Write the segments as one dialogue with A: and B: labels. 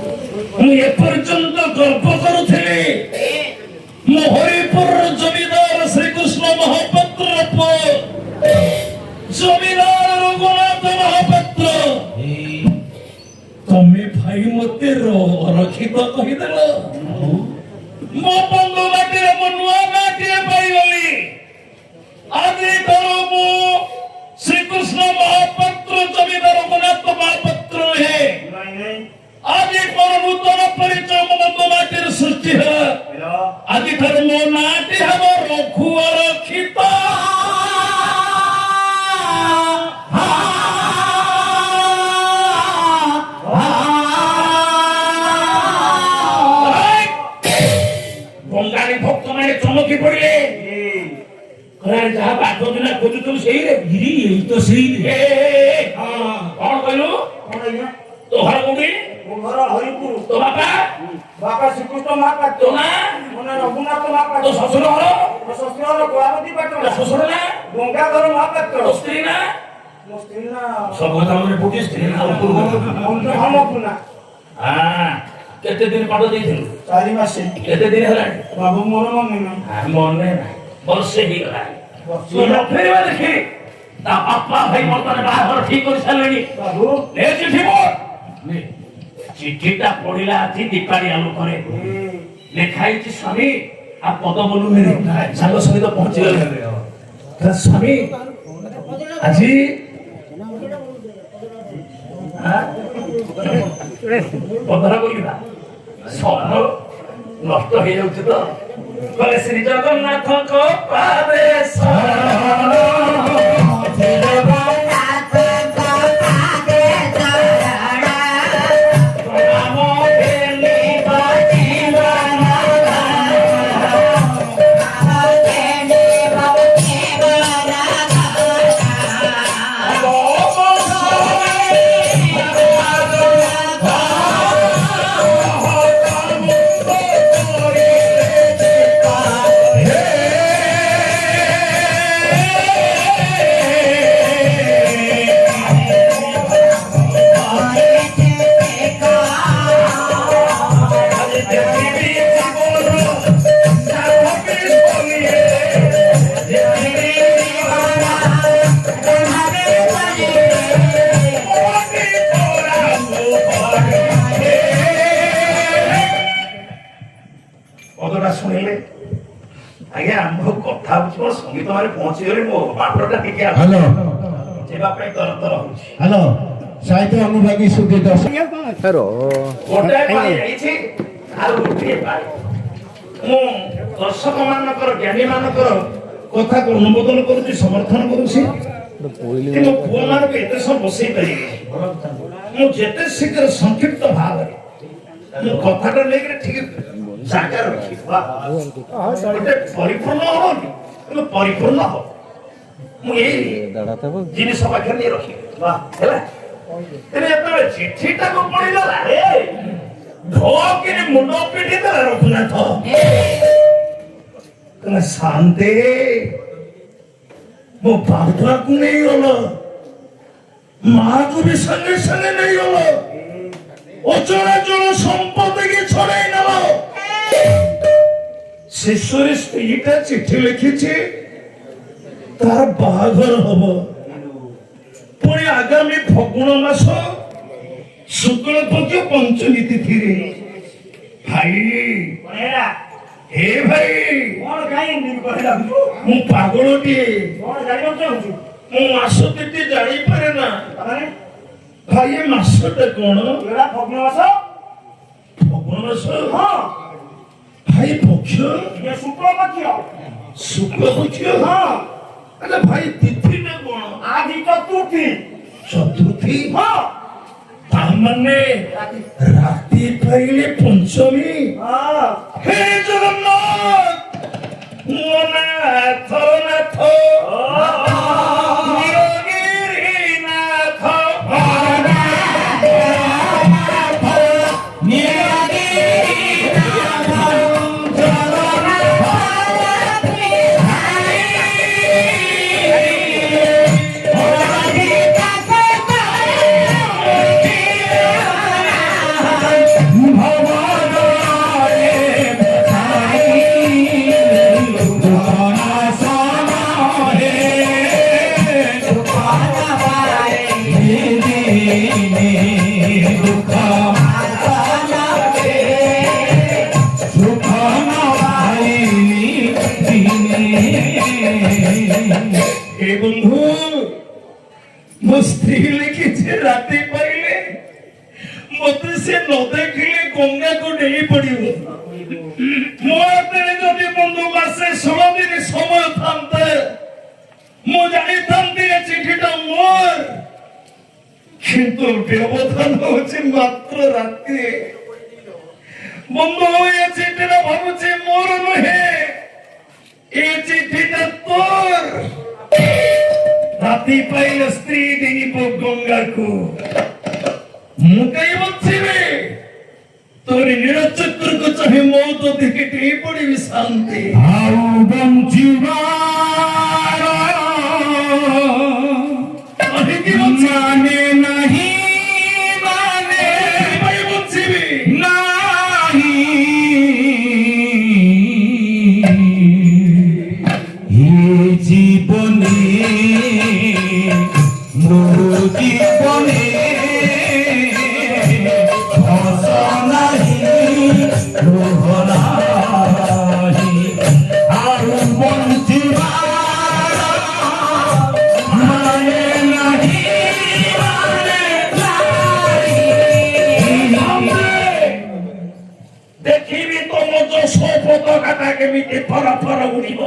A: ମୁଁ ଏପର୍ଯ୍ୟନ୍ତ ଗର୍ବ କରୁଥିଲି ମୁଁ ହରିପୁର ଜମିଦାର ଶ୍ରୀକୃଷ୍ଣ ମହାପାତ୍ର ପୁଅ ଜମିଦାର ରଘୁନାଥ ମହାପାତ୍ର। ତମେ ଭାଇ ମତେ ରଖିତ କହିଦେଲ। ମୋ ବନ୍ଧୁ ମାଟିରେ ମୁଁ ନୂଆ ମାଟିରେ ପାଇଗଲି। ଆଜି ତର ମୁଁ ଶ୍ରୀକୃଷ୍ଣ ମହାପାତ୍ର ଜମିଦାର ରଘୁନାଥ ମହାପାତ୍ର ନୁହେଁ। ଆଜି ମୋର ନୂତନ ପରିଚୟ ମୋ ବନ୍ଧୁ ମାଟିରେ ସୃଷ୍ଟି ହେଲା। ଆଜି ଠାରୁ ମୋ ନାଁଟି ହେବ ରଘୁ ରକ୍ଷିତ। ବଙ୍ଗାଳୀ ଭକ୍ତ ମାନେ ଚମକି ପଡିଲେ। ଯାହା ବାଟ ଦିନ ଖୋଜୁଥିଲୁ ସେଇରେ ଏଇ ତ ସେଇ କଣ କହିଲୁ? ତୋ ଘର କୋଉଠି?
B: ଘର ହରିପୁର।
A: ତୋ ବାପା?
B: ବାପା ଶ୍ରୀକୃଷ୍ଣ ମହାପାତ୍ର।
A: ତୋ ନା?
B: ରଘୁନାଥ ମହାପାତ୍ର।
A: ତୋ ଶ୍ୱଶୁର ଘର?
B: ଶ୍ୱଶୁର ଘର ଗୋଳାବତୀ ପାତ୍ର।
A: ଶ୍ୱଶୁର ନା?
B: ଗଙ୍ଗାଧର ମହାପାତ୍ର।
A: ତୋ ସ୍ତ୍ରୀ ନା?
B: ମୋ ସ୍ତ୍ରୀ ନା
A: ସବୁ କଥା ମନେ ପଡୁଛି। ସ୍ତ୍ରୀ ନା
B: ଅନ୍ନପୂର୍ଣ୍ଣା।
A: କେତେ ଦିନ ପାଠ ଦେଇଥିଲୁ?
B: 4 ମାସ।
A: କେତେ ଦିନ ହେଲାଣି?
B: ବାବୁ ମୋର ମନେ ନାହିଁ।
A: ମନେ ନାହିଁ। ବର୍ଷେ ହେଇଗଲାଣି। ଫେରିବା ଦେଖି ତା ବାପା ଭାଇ ବର୍ତ୍ତମାନ ବାହାଘର ଠିକ କରି ସାରିଲେଣି।
B: ବାବୁ
A: ଚିଠି ଚିଠିଟା ପଢିଲା ଆଜି ଦୀପାଳି ଆଲୋକରେ ଲେଖା ହେଇଛି ସ୍ୱାମୀ ଆଉ ପଦମନୁ ସାଙ୍ଗ ସହିତ ପହଞ୍ଚିଗଲେ। ସ୍ୱାମୀ ଆଜି ପଧର ବୋଲିବା ସ୍ୱପ୍ନ ନଷ୍ଟ ହେଇଯାଉଛି ତ। କହିଲେ ଶ୍ରୀ ଜଗନ୍ନାଥଙ୍କ ପାଦେ ଶୁଣିଲେ ଆଜ୍ଞା ଆମ କଥା ହଉଛି ମୋ ସଙ୍ଗୀତ ମାନେ ପହଞ୍ଚିଗଲେ ମୋ ବାଟଟା ଟିକେ ଯିବା ପାଇଁ ତରତର ହଉଛି।
C: ହ୍ୟାଲୋ ସାହିତ୍ୟ ଅନୁଭାଗୀ ସୁଧୀର
A: ଯାଇଛି ଆଉ ଗୋଟିଏ ପାଳି। ମୁଁ ଦର୍ଶକ ମାନଙ୍କର ଜ୍ଞାନୀ ମାନଙ୍କର କଥାକୁ ଅନୁମୋଦନ କରୁଛି, ସମର୍ଥନ କରୁଛି। କିନ୍ତୁ ପୁଅ ମାନଙ୍କୁ ଏତେ ସମୟ ବସେଇ ପାରିବି। ମୁଁ ଯେତେ ଶୀଘ୍ର ସଂକ୍ଷିପ୍ତ ଭାବରେ ମୁଁ କଥାଟା ନେଇକି ଠିକ ଜାଗା ରଖିବା ଗୋଟେ ପରିପୂର୍ଣ୍ଣ ହବନି କିନ୍ତୁ ପରିପୂର୍ଣ୍ଣ ହବ। ମୁଁ ଏଇ ଜିନିଷ ପାଖରେ ନେଇ ରଖିବି ହେଲା। ତେଣୁ ଯେତେବେଳେ ଚିଠିଟାକୁ ପଢିଦେଲା ଢୋକିନି ମୁଣ୍ଡ ପିଟି ଦେଲା ରଘୁନାଥ। ଶାନ୍ତେ ମୋ ବାପାକୁ ନେଇଗଲ, ମାକୁ ବି ସାଙ୍ଗେ ସାଙ୍ଗେ ନେଇଗଲ, ଅଚଳାଚଳ ସମ୍ପତ୍ତି କି ଛଡେଇ ନେଲ। ଶେଷରେ ସ୍ତ୍ରୀଟା ଚିଠି ଲେଖିଛି ତାର ବାହାଘର ହବ। ପୁଣି ଆଗାମୀ ଫଗୁଣ ମାସ ଶୁକ୍ଳ ପକ୍ଷ ପଞ୍ଚମୀ ତିଥିରେ। ଭାଇ ହେ ଭାଇ ମୁଁ ପାଗଳଟିଏ, ମୁଁ ମାସ ତିଥି ଜାଣିପାରେ ନା। ଭାଇ ଏ ମାସଟା କଣ? ଫଗୁଣ ମାସ। ଫଗୁଣ ମାସ ଭାଇ ପକ୍ଷ ଶୁକ୍ଳ ପକ୍ଷ। ଶୁକ୍ଳ ପକ୍ଷ ଆରେ ଭାଇ ତିଥିଟା କଣ?
B: ଆଜି ଚତୁର୍ଥୀ।
A: ଚତୁର୍ଥୀ ତାମାନେ ରାତି ପାଇଲେ ପଞ୍ଚମୀ। ହେ ଜଗନ୍ନାଥ ନାଥ ନାଥ ମୋ ସ୍ତ୍ରୀ ଲେଖିଛି ରାତି ପାଇଲେ ମତେ ସେ ନ ଦେଖିଲେ ଗଙ୍ଗାକୁ ଡେଇଁ ପଡିବ। ମୋ ହାତରେ ଯଦି ବନ୍ଧୁ ମାସେ 16 ଦିନ ସମୟ ଥାନ୍ତା ମୁଁ ଜାଣିଥାନ୍ତି ଏ ଚିଠିଟା ମୋର, କିନ୍ତୁ ବ୍ୟବଧାନ ହଉଛି ମାତ୍ର ରାତିରେ। ବନ୍ଧୁ ଏ ଚିଠିଟା ଭାବୁଛି ମୋର ନୁହେଁ, ଏ ଚିଠିଟା ତୋର। ରାତି ପାଇଲେ ସ୍ତ୍ରୀ ଡେଇଁବ ଗଙ୍ଗାକୁ, ମୁଁ କାହିଁ ବଞ୍ଚିବି? ତୋରି ନିରଚକ୍ରକୁ ଚାହିଁ ମୋ ତ ଦିକେ ଡେଇଁ ପଡିବି ଶାନ୍ତି।
C: ଆଉ ବଞ୍ଚିବାର
A: କାହିଁକି ବଞ୍ଚିବି?
C: ମାନେ ନାହିଁ, ମାନେ
A: କାହିଁ ବଞ୍ଚିବି?
C: ନାହିଁ। ଏ জীবনে ମୋ জীবনে হস ନାହିଁ, লোভ ନାହିଁ। ଆଉ ବଞ୍ଚିବାର ମାନେ ନାହିଁ, ମାନେ ନାହିଁ।
A: ଦେଖିବି ତମ ଯଶ ପତାକାଟା କେମିତି ଫର ଫର ଉଡ଼ିବ।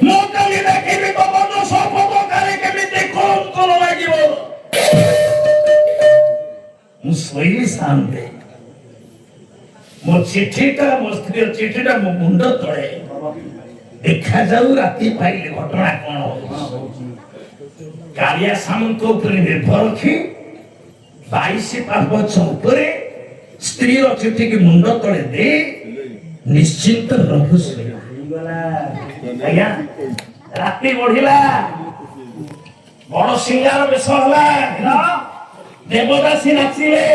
A: ମୁଁ କାଲି ଦେଖିବି ତମ ଯଶ ପତାକାରେ କେମିତି କଳଙ୍କର ଲାଗିବ। ମୁଁ ଶୋଇବି ଶାନ୍ତି। ମୋ ଚିଠିଟା, ମୋ ସ୍ତ୍ରୀର ଚିଠିଟା ମୋ ମୁଣ୍ଡ ତଳେ। ଦେଖାଯାଉ ରାତି ପାଇଲେ ଘଟଣା କଣ ହଉଛି। କାଳିଆ ସାମନ୍ତ ଉପରେ ନିର୍ଭର ରଖି 22 ପାହାଚ ଉପରେ ସ୍ତ୍ରୀର ଚିଠିକି ମୁଣ୍ଡ ତଳେ ଦେଇ ନିଶ୍ଚିନ୍ତ ରହୁ ଶୋଇଲା। ଆଜ୍ଞା ରାତି ବଢିଲା, ବଡ ସିଙ୍ଗାର ବେଶ ହେଲା, ଦେବଦାସୀ ନାଚିଲେ,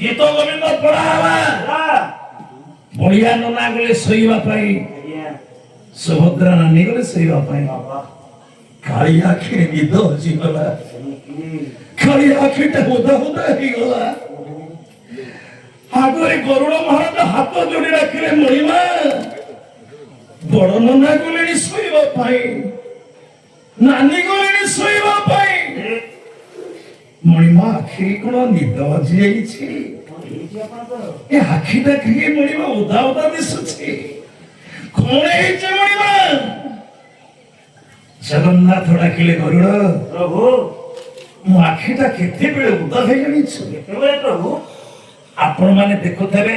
A: ଗୀତ ଗୋବିନ୍ଦ ପଢା ହେଲା। ବଢିଆ ନନା ଗଲେ ଶୋଇବା ପାଇଁ, ସୁଭଦ୍ରା ନାନୀ ଗଲେ ଶୋଇବା ପାଇଁ। କାଳି ଆଖିରେ ନିଦ ହଜିଗଲା, କାଳି ଆଖିଟା ଓଦା ଓଦା ହେଇଗଲା। ଆଗରେ ଗରୁଡ଼ ମହାରାଜ ହାତ ଯୋଡି ରଖିଲେ, ମଣିମା ବଡ ନନା ଗଲେଣି ଶୋଇବା ପାଇଁ, ନାନୀ ଗଲେଣି ଶୋଇବା ପାଇଁ। ମଣିମା ଆଖି କଣ ନିଦ ହଜି ଯାଇଛି? ଏ ଆଖିଟା କିଏ ମଣିମା ଓଦା ଓଦା ଦିଶୁଛି? କଣ ହେଇଛି ମଣିମା? ଜଗନ୍ନାଥ ଡାକିଲେ, ଗରୁଡ଼
B: ପ୍ରଭୁ
A: ମୋ ଆଖିଟା କେତେବେଳେ ଓଦା ହେଇ ଜାଣିଛୁ?
B: କେତେବେଳେ ପ୍ରଭୁ?
A: ଆପଣ ମାନେ ଦେଖୁଥିବେ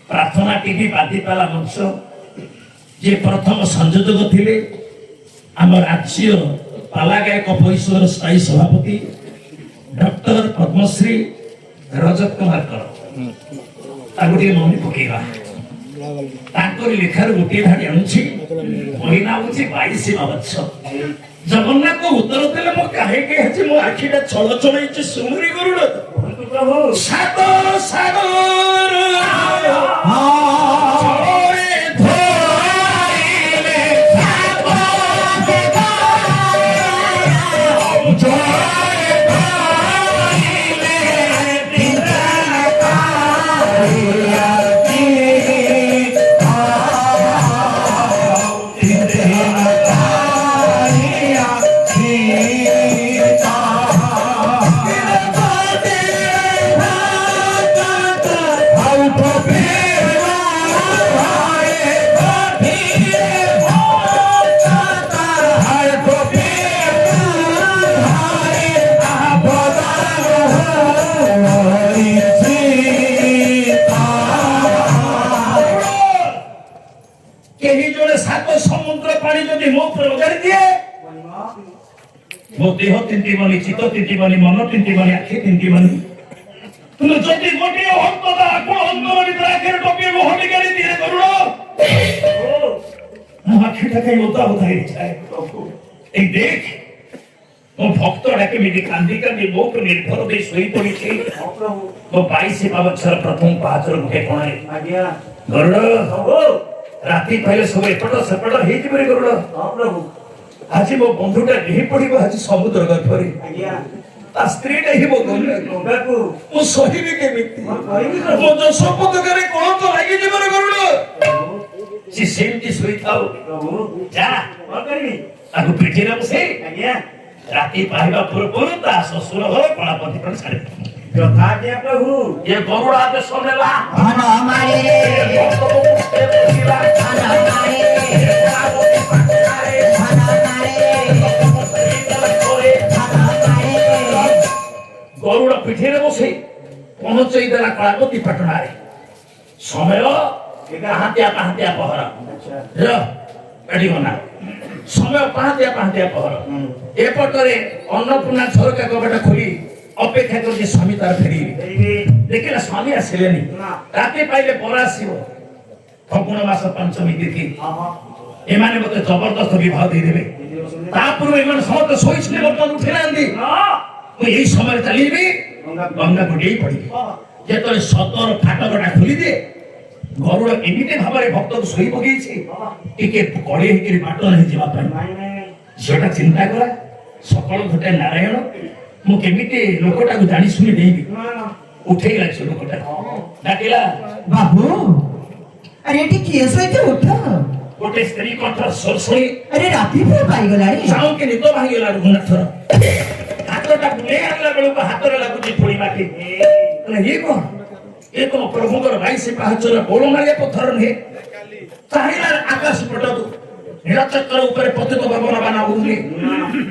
A: ପ୍ରାର୍ଥନା ଟିଭି ବାଦିପାଲା ମଞ୍ଚ, ଯେ ପ୍ରଥମ ସଂଯୋଜକ ଥିଲେ ଆମ ରାଜ୍ୟ ପାଲା ଗାୟକ ପରିଷଦର ସ୍ଥାୟୀ ସଭାପତି ଡକ୍ଟର ପଦ୍ମଶ୍ରୀ ରଜତ କୁମାର କର। ତାକୁ ଟିକେ ମନେ ପକେଇବା। ତାଙ୍କରି ଲେଖାରୁ ଗୋଟିଏ ଧାଡ଼ି ଆଣୁଛି, ମହିନା ହଉଛି 22 ମାବଚ୍ଛ। ଜଗନ୍ନାଥ ଉତ୍ତର ଦେଲେ, ମୁଁ କାହିଁକି ହେଇଛି ମୋ ଆଖିଟା ଛଳ ଛଳ ହେଇଛି ସୁମୁରି ଗରୁଡ଼।
B: ପ୍ରଭୁ
A: ସାତ ସାଗର ଛଳରେ ଧରାଇଲେ, ସାତ ଜଳରେ ଧରାଇଲେ, କେହି ଜଣେ 7 ସମୁଦ୍ର ପାଣି ଯଦି ମୋ ଉପରେ ଓଜାଡ଼ି ଦିଏ, ମୋ ଦେହ ତିନ୍ତିବନି, ଚିତ୍ତ ତିନ୍ତିବନି, ମନ ତିନ୍ତିବନି, ଆଖି ତିନ୍ତିବନି। କିନ୍ତୁ ଯଦି ଗୋଟିଏ ଅନ୍ତତା ଆକୁଳ ଅନ୍ତର ଭିତରେ ଆଖିରେ ଟୋପିଏ ଲୁହ ନିଗାଡ଼ି ଦିଏ ଗରୁଡ଼, ମୋ ଆଖିଟା କାହିଁ ଓଦା ଓଦା ହେଇଯାଏ। এই দেখ ମୋ ଭକ୍ତଟା କେମିତି କାନ୍ଦି କାନ୍ଦି ମୋ ଉପରେ ନିର୍ଭର ଦେଇ ଶୋଇ ପଡ଼ିଛି। ମୋ 22 ପାବଚ୍ଛର ପ୍ରଥମ ପାହାଚର ଗୋଟେ କୋଣରେ।
B: ଆଜ୍ଞା
A: ଗରୁଡ଼
B: ପ୍ରଭୁ
A: ରାତି ପାଇଲେ ସବୁ ଏପଟ ସେପଟ ହେଇଯିବ ରେ ଗରୁଡ଼।
B: ପ୍ରଭୁ
A: ଆଜି ମୋ ବନ୍ଧୁଟା ଡେଇଁ ପଡିବ ଆଜି ସମୁଦ୍ର ଗର୍ଭରେ।
B: ଆଜ୍ଞା
A: ତା ସ୍ତ୍ରୀଟା ହିଁ ମୋ
B: ଗଙ୍ଗାକୁ
A: ମୁଁ ସହିବି କେମିତି?
B: କହିବି
A: ମୋ ଯଶ ପତାକାରେ କଳଙ୍କ ଲାଗିଯିବ ରେ ଗରୁଡ଼। ସେ ସେମିତି ଶୋଇଥାଉ
B: ପ୍ରଭୁ
A: ଯା
B: କଣ କରିବି
A: ତାକୁ ପିଠିରେ ବସେଇ
B: ଆଜ୍ଞା
A: ରାତି ପାଇବା ପୂର୍ବରୁ ତା ଶ୍ୱଶୁର ଘର କଳାପତି ପାଇଁ ଛାଡି
B: ଯଥା ଆଜ୍ଞା ପ୍ରଭୁ
A: ଏ ଗରୁଡ଼ ଆଦେଶ ନେଲା
C: ଧନ ମାରେ
A: ଭକ୍ତକୁ ମୁକ୍ତିରେ ପୋଷିଲା।
C: ଧନ ମାରେ
A: କଳାପତି ପାଖରେ
C: ଧନ ମାରେ
A: ହେଇଗଲା ପରେ
C: ଧନ ମାରେ
A: ଗରୁଡ଼ ପିଠିରେ ବସେଇ ପହଞ୍ଚେଇ ଦେଲା କଳାପତି ପାଟଣାରେ। ସମୟ ପାହାନ୍ତିଆ ପାହାନ୍ତିଆ ପହର ଏଠି ଗଲା ସମୟ ପାହାନ୍ତିଆ ପାହାନ୍ତିଆ ପହର ଏପଟରେ ଅନ୍ନପୂର୍ଣ୍ଣା ଝରକା କବାଟ ଖୋଲି ଅପେକ୍ଷା କରୁଛି ସ୍ୱାମୀ ତାର ଫେରିବି
B: କରିବି
A: ଦେଖିଲା ସ୍ୱାମୀ ଆସିଲେନି
B: ନା।
A: ରାତି ପାଇଲେ ବର ଆସିବ ଫଗୁଣ ମାସ ପଞ୍ଚମୀ ତିଥି
B: ହଁ
A: ଏମାନେ ମତେ ଜବରଦସ୍ତ ବିବାହ ଦେଇଦେବେ ତା ପୂର୍ବରୁ ଏମାନେ ସମସ୍ତେ ଶୋଇଥିଲେ ବର୍ତ୍ତମାନ ଉଠି ନାହାନ୍ତି ମୁଁ ଏଇ ସମୟରେ ଚାଲିବି ଗଙ୍ଗାକୁ ଡେଇଁ ପଡିବି ଯେତେବେଳେ ସଦର ଫାଟକଟା ଖୋଲିଦିଏ ଗରୁଡ଼ ଏମିତି ଭାବରେ ଭକ୍ତକୁ ଶୋଇ ପକେଇଛି ଟିକେ କଳି ହେଇକିରି ବାଟ ନାହିଁ ଯିବା ପାଇଁ
B: ନାଇଁ ନାଇଁ
A: ଝିଅଟା ଚିନ୍ତା କଲା ସକାଳୁ ଘଟେ ନାରାୟଣ ମୁଁ କେମିତି ଲୋକଟାକୁ ଜାଣି ଶୁଣି ଦେଇବି
B: ନା ନା
A: ଉଠେଇଲା ସେ ଲୋକଟା ଡାକିଲା
C: ବାବୁ ଆରେ ଏଠି କିଏ ଶୋଇଛି ଉଠ
A: ଗୋଟେ ସ୍ତ୍ରୀ କଣ୍ଠ ସ୍ୱର ଶୁଣି
C: ଆରେ ରାତି ପୁରା ପାଇଗଲାଣି
A: ଚାହୁଁକି ନିଦ ଭାଙ୍ଗିଗଲା ରଘୁନାଥର ହାତଟା ବୁଲେଇ ଆଣିଲା ବେଳକୁ ହାତରେ ଲାଗୁଛି ଧୂଳି ମାଟି ଇଏ କଣ ଏ କଣ ପ୍ରଭୁଙ୍କର 22 ପାହାଚର ବୋଳମାଳିଆ ପଥର ନୁହେଁ ଚାହିଁଲା ଆକାଶ ପଟକୁ ନୀଳଚକ୍ର ଉପରେ ପତିତ ଭବନ ବାନା ଉଡୁନି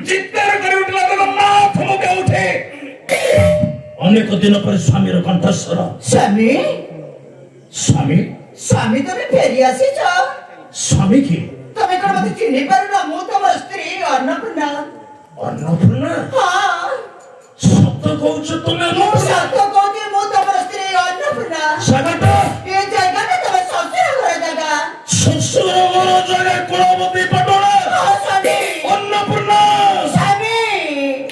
A: ଚିତ୍କାର କରି ଉଠିଲା ଜଗନ୍ନାଥ ମୁଖେ ଉଠେ ଅନେକ ଦିନ ପରେ ସ୍ୱାମୀର କଣ୍ଠସ୍ୱର
C: ସ୍ୱାମୀ
A: ସ୍ୱାମୀ
C: ସ୍ୱାମୀ ତମେ ଫେରି ଆସିଛ
A: ସ୍ୱାମୀ କି
C: ତମେ କଣ ମତେ ଚିହ୍ନି ପାରୁନ ମୁଁ ତମ ସ୍ତ୍ରୀ ଅନ୍ନପୂର୍ଣ୍ଣା
A: ଅନ୍ନପୂର୍ଣ୍ଣା
C: ହଁ
A: ସତ କହୁଛ ତୁମେ
C: ମୁଁ ସତ କହୁଛି ମୁଁ ତମର ସ୍ତ୍ରୀ ଅନ୍ନପୂର୍ଣ୍ଣା
A: ସ୍ୱାଗତ
C: ଏ ଜାଗାଟା ତମ ଶ୍ୱଶୁର ଘର ଜାଗା
A: ଶ୍ୱଶୁର ଘର ଜାଗା କୁଳବତୀ ପାଟଣା
C: ହଁ ସ୍ୱାମୀ
A: ଅନ୍ନପୂର୍ଣ୍ଣା
C: ସ୍ୱାମୀ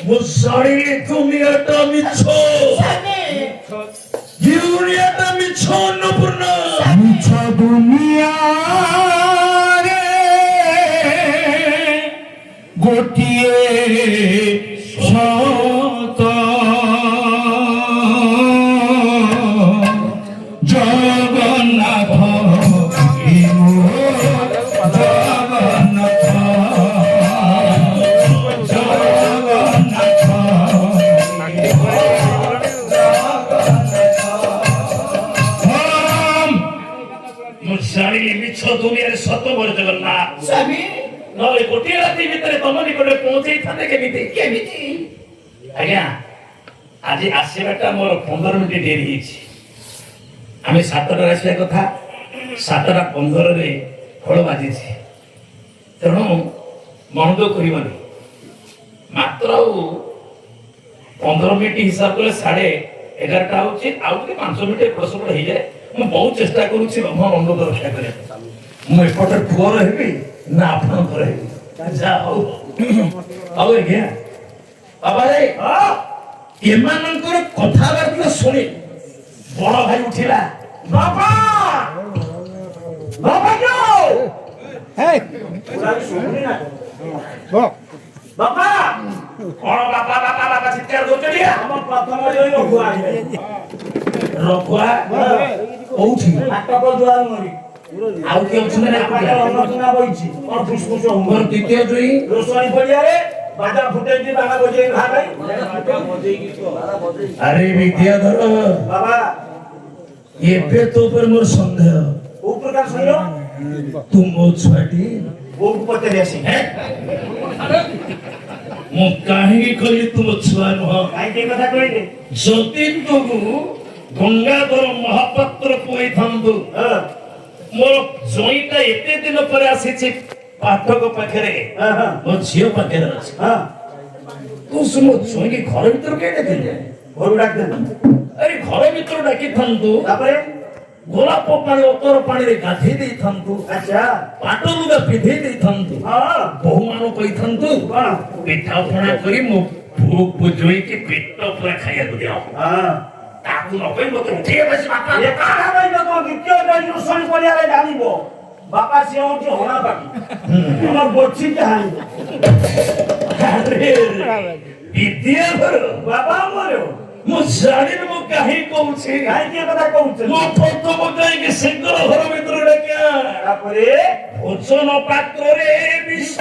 A: ମୁଁ ଜାଣିଲି তুমি এটা মিছ
C: ସ୍ୱାମୀ
A: জীবনী এটা মিছ ଅନ୍ନପୂର୍ଣ୍ଣା
C: মিছ দুনিয়ারে
A: ଗୋଟିଏ ସତ ଜଗନ୍ନାଥ ମୁଁ ଜାଣିଲି ମିଛ ଦୁନିଆରେ ସତ ମୋର ଜଗନ୍ନାଥ
C: ସ୍ୱାମୀ
A: ନହେଲେ ଗୋଟିଏ ରାତି ଭିତରେ ତମ ନିକଟରେ ପହଞ୍ଚେଇଥାନ୍ତେ କେମିତି
C: କେମିତି
A: ଆଜ୍ଞା ଆଜି ଆସିବାଟା ମୋର 15 ମିନିଟ୍ ଡେରି ହେଇଛି ଆମେ 7ଟାରେ ଆସିବା କଥା 7:15ରେ ଖୋଳ ବାଜିଛି ତେଣୁ ମନଦୁଃଖ କରିବନି ମାତ୍ର ଆଉ 15 ମିନିଟ୍ ହିସାବ କଲେ 11:30 ହଉଛି ଆଉ ଟିକେ 5 ମିନିଟ୍ ଏପଟ ସେପଟ ହେଇଯାଏ ମୁଁ ବହୁତ ଚେଷ୍ଟା କରୁଛି ମୋ ଅନୁରୋଧ ରକ୍ଷା କରିବା ପାଇଁ ମୁଁ ଏପଟେ ପୁଅର ହେବି ନା ଆପଣଙ୍କର ହେବି ଯା ହଉ ହଉ ଆଜ୍ଞା ବାବା ରେ ଏମାନଙ୍କର କଥାବାର୍ତ୍ତା ଶୁଣି ବଡ ଭାଇ ଉଠିଲା ବାପା ବାପା
B: ପୁରା ଶୁଭୁନି ନା
A: ବାପା କଣ ବାପା ବାପା ବାପା ଚିତ୍କାର କରୁଛନ୍ତି
B: ଆମ ପ୍ରଥମ ଯୋଉ ରଘୁ ଆଇଲେ
A: ରଘୁଆ କୋଉଠି
B: ନାଟକ ଦୁଆର ମରି
A: ଆଉ କିଏ ଅଛନ୍ତି ନା
B: ପାଖରେ ଅନ୍ନପୂର୍ଣ୍ଣା ବଇଛି କଣ ଫୁସଫୁସ
A: ମୋର
B: ହଉନି
A: ଦ୍ୱିତୀୟ ଜୁଇ
B: ରୋଷଣୀ ପଡ଼ିଆରେ ବାଜା ଫୁଟେଇକି ବାଣ ବଜେଇକି ଭାଇ
A: ଆରେ ବିଦ୍ୟାଧର
B: ବାବା
A: ଏବେ ତୋ ଉପରେ ମୋର ସନ୍ଦେହ
B: କୋଉ ପ୍ରକାର ଶୁଣିଲ
A: ତୁ ମୋ ଛୁଆଟି
B: ବୋଉକୁ ପଚାରି ଆସି
A: ମୁଁ କାହିଁକି କହିଲି ତୁ ମୋ ଛୁଆ ନୁହଁ
B: କାହିଁକି ଏ କଥା କହିଲେ
A: ଯଦି ତୁ ଗଙ୍ଗାଧର ମହାପାତ୍ର କହିଥାନ୍ତୁ ମୋର ଜଇଟା ଏତେ ଦିନ ପରେ ଆସିଛି ପାଠକ ପାଖରେ ମୋ ଝିଅ ପାଖରେ ଅଛି ତୁ ମୋ ଜଇକି ଘର ଭିତରୁ କେହି ଡାକିଲେ
B: ଘରୁ ଡାକିଦେଲେ
A: ଆରେ ଘର ଭିତରୁ ଡାକିଥାନ୍ତୁ
B: ତାପରେ
A: ଗୋଲାପ ପାଣି ଅତର ପାଣିରେ ଗାଧେଇ ଦେଇଥାନ୍ତୁ
B: ଆଚ୍ଛା
A: ପାଟ ଲୁଗା ପିନ୍ଧେଇ ଦେଇଥାନ୍ତୁ
B: ହଁ
A: ବୋହୂ ମାନଙ୍କୁ କହିଥାନ୍ତୁ
B: କଣ
A: ପିଠା ପଣା କରି ମୋ ପୁଅକୁ ଜଇକି ପେଟ ପୁରା ଖାଇବାକୁ ଦିଅ
B: ହଁ
A: ତାକୁ ନ କହି ମତେ ଉଠେଇ ବସି ବାପା
B: ଏ କାହା କହିଲ କଣ ଦ୍ୱିତୀୟ ଜୟ ରୋଷଣୀ ପଡ଼ିଆରେ ଜାଣିବ ବାପା ସିଏ ହଉଛି ହଣା ପାଟି ତମର ଗୋଛିକି ହାଣିବ
A: ବିଦ୍ୟାଧର
B: ବାବା ମୋର
A: ମୁଁ ଜାଣିନି ମୁଁ କାହିଁ କହୁଛି
B: କାହିଁକି ଏ କଥା କହୁଛନ୍ତି?
A: ମୁଁ ପ୍ରଥମ ଯାଇକି ସିଂହର ଘର ଭିତରୁ ଡାକିଆ
B: ତାପରେ
A: ଓଜନ ପାତ୍ରରେ ବିଷ